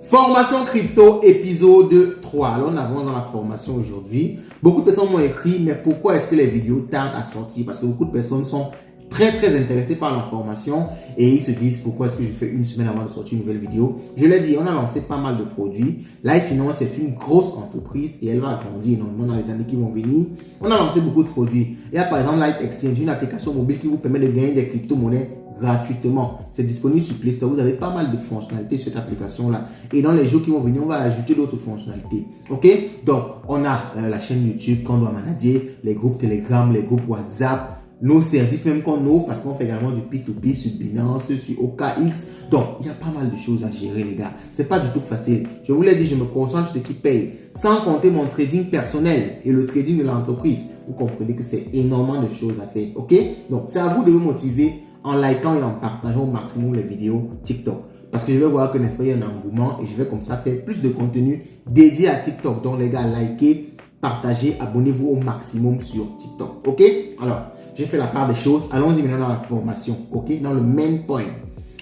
Formation crypto épisode 3. Alors on avance dans la formation aujourd'hui. Beaucoup de personnes m'ont écrit, mais pourquoi est-ce que les vidéos tardent à sortir? Parce que beaucoup de personnes sont très intéressées par la formation et ils se disent pourquoi est-ce que je fais une semaine avant de sortir une nouvelle vidéo. Je l'ai dit, on a lancé pas mal de produits. Light Finance, c'est une grosse entreprise et elle va grandir énormément dans les années qui vont venir. On a lancé beaucoup de produits. Il y a par exemple Light Exchange, une application mobile qui vous permet de gagner des crypto-monnaies gratuitement. C'est disponible sur Play Store. Vous avez pas mal de fonctionnalités sur cette application-là. Et dans les jours qui vont venir, on va ajouter d'autres fonctionnalités. Ok? Donc, on a la chaîne YouTube qu'on doit manager, les groupes Telegram, les groupes WhatsApp, nos services même qu'on ouvre parce qu'on fait également du P2P sur Binance, sur OKX. Donc, il y a pas mal de choses à gérer, les gars. C'est pas du tout facile. Je vous l'ai dit, je me concentre sur ce qui paye. Sans compter mon trading personnel et le trading de l'entreprise. Vous comprenez que c'est énormément de choses à faire. Ok? Donc, c'est à vous de me motiver en likant et en partageant au maximum les vidéos TikTok. Parce que je vais voir que, n'est-ce pas, il y a un engouement et je vais comme ça faire plus de contenu dédié à TikTok. Donc, les gars, likez, partagez, abonnez-vous au maximum sur TikTok. Ok? Alors, j'ai fait la part des choses. Allons-y maintenant dans la formation. Ok? Dans le main point.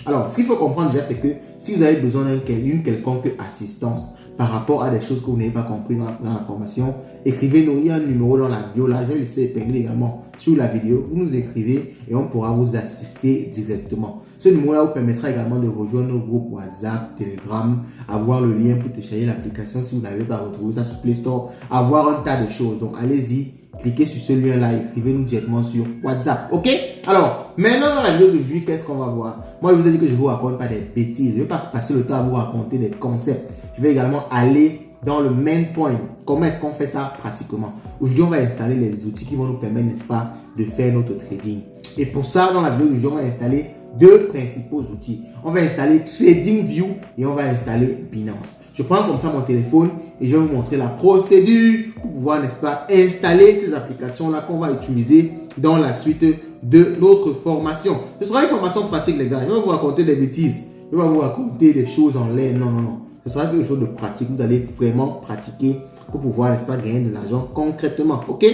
Alors, ce qu'il faut comprendre déjà, c'est que si vous avez besoin d'une quelconque assistance par rapport à des choses que vous n'avez pas compris dans la formation, écrivez-nous. Il y a un numéro dans la bio là. Je vais laisser épingler également sur la vidéo. Vous nous écrivez et on pourra vous assister directement. Ce numéro-là vous permettra également de rejoindre nos groupes WhatsApp, Telegram, avoir le lien pour télécharger l'application si vous n'avez pas retrouvé ça sur Play Store, avoir un tas de choses. Donc, allez-y. Cliquez sur ce lien-là, écrivez-nous directement sur WhatsApp. Ok? Alors, maintenant dans la vidéo d'aujourd'hui, qu'est-ce qu'on va voir? Moi, je vous ai dit que je ne vous raconte pas des bêtises. Je ne vais pas passer le temps à vous raconter des concepts. Je vais également aller dans le main point. Comment est-ce qu'on fait ça pratiquement? Aujourd'hui, on va installer les outils qui vont nous permettre, n'est-ce pas, de faire notre trading. Et pour ça, dans la vidéo d'aujourd'hui, on va installer deux principaux outils. On va installer TradingView et on va installer Binance. Je prends comme ça mon téléphone et je vais vous montrer la procédure pour pouvoir, n'est-ce pas, installer ces applications-là qu'on va utiliser dans la suite de notre formation. Ce sera une formation pratique, les gars. Je vais vous raconter des bêtises. Je vais vous raconter des choses en l'air. Non. Ce sera quelque chose de pratique. Vous allez vraiment pratiquer pour pouvoir, n'est-ce pas, gagner de l'argent concrètement. Ok?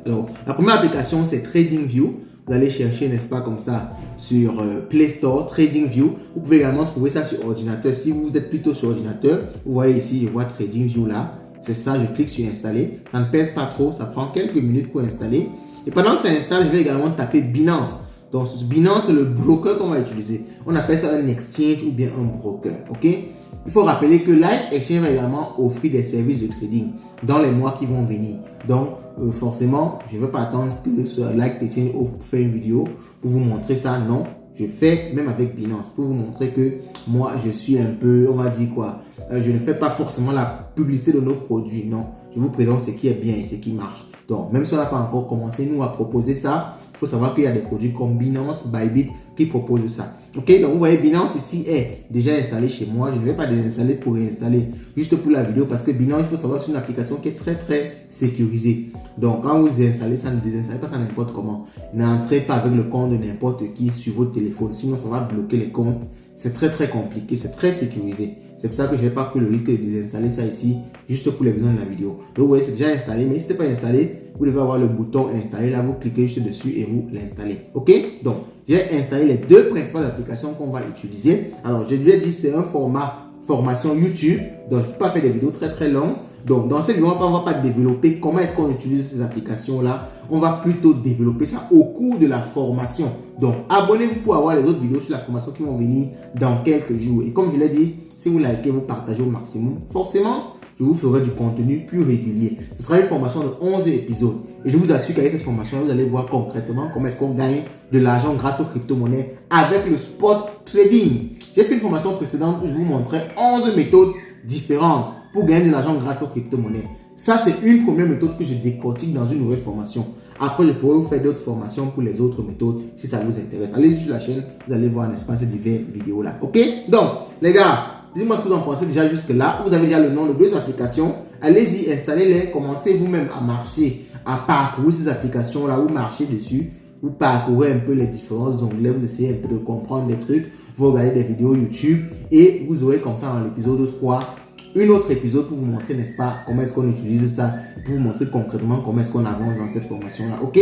Alors, la première application, c'est TradingView. Vous allez chercher, n'est-ce pas, comme ça, sur Play Store, TradingView. Vous pouvez également trouver ça sur ordinateur. Si vous êtes plutôt sur ordinateur, vous voyez ici, je vois TradingView là. C'est ça, je clique sur installer. Ça ne pèse pas trop, ça prend quelques minutes pour installer. Et pendant que ça installe, je vais également taper Binance. Donc, Binance, c'est le broker qu'on va utiliser. On appelle ça un exchange ou bien un broker. Ok? Il faut rappeler que Light Exchange va également offrir des services de trading dans les mois qui vont venir. Donc, forcément, je ne vais pas attendre que ce Light Exchange fasse une vidéo pour vous montrer ça. Non, je fais même avec Binance pour vous montrer que moi, je suis un peu, on va dire quoi, je ne fais pas forcément la publicité de nos produits. Non, je vous présente ce qui est bien et ce qui marche. Donc, même si on n'a pas encore commencé, nous, à proposer ça, il faut savoir qu'il y a des produits comme Binance, Bybit qui proposent ça. Ok, donc vous voyez, Binance ici est déjà installé chez moi. Je ne vais pas désinstaller pour réinstaller juste pour la vidéo parce que Binance, il faut savoir, c'est une application qui est très sécurisée. Donc, quand vous installez ça, ne désinstallez pas ça n'importe comment. N'entrez pas avec le compte de n'importe qui sur votre téléphone. Sinon, ça va bloquer les comptes. C'est très compliqué, c'est très sécurisé. C'est pour ça que je n'ai pas pris le risque de désinstaller ça ici, juste pour les besoins de la vidéo. Donc, vous voyez, c'est déjà installé, mais si ce n'est pas installé, vous devez avoir le bouton installer. Là, vous cliquez juste dessus et vous l'installez. Ok? Donc, j'ai installé les deux principales applications qu'on va utiliser. Alors, je lui ai dit, c'est un format formation YouTube. Donc, je ne peux pas faire des vidéos très longues. Donc, dans cette vidéo, on ne va pas développer comment est-ce qu'on utilise ces applications-là. On va plutôt développer ça au cours de la formation. Donc, abonnez-vous pour avoir les autres vidéos sur la formation qui vont venir dans quelques jours. Et comme je l'ai dit, si vous likez, vous partagez au maximum, forcément, je vous ferai du contenu plus régulier. Ce sera une formation de 11 épisodes. Et je vous assure qu'avec cette formation, vous allez voir concrètement comment est-ce qu'on gagne de l'argent grâce aux crypto-monnaies avec le spot trading. J'ai fait une formation précédente où je vous montrais 11 méthodes différentes pour gagner de l'argent grâce aux crypto-monnaies. Ça, c'est une première méthode que je décortique dans une nouvelle formation. Après, je pourrai vous faire d'autres formations pour les autres méthodes si ça vous intéresse. Allez sur la chaîne, vous allez voir, n'est-ce pas, ces diverses vidéos-là. Ok? Donc, les gars, dites-moi ce que vous en pensez déjà jusque-là. Vous avez déjà le nom de deux applications. Allez-y, installez-les. Commencez vous-même à marcher, à parcourir ces applications-là. Vous marchez dessus. Vous parcourez un peu les différents onglets. Vous essayez un peu de comprendre des trucs. Vous regardez des vidéos YouTube. Et vous aurez comme ça dans l'épisode 3 un autre épisode pour vous montrer, n'est-ce pas, comment est-ce qu'on utilise ça. Pour vous montrer concrètement comment est-ce qu'on avance dans cette formation-là. Ok?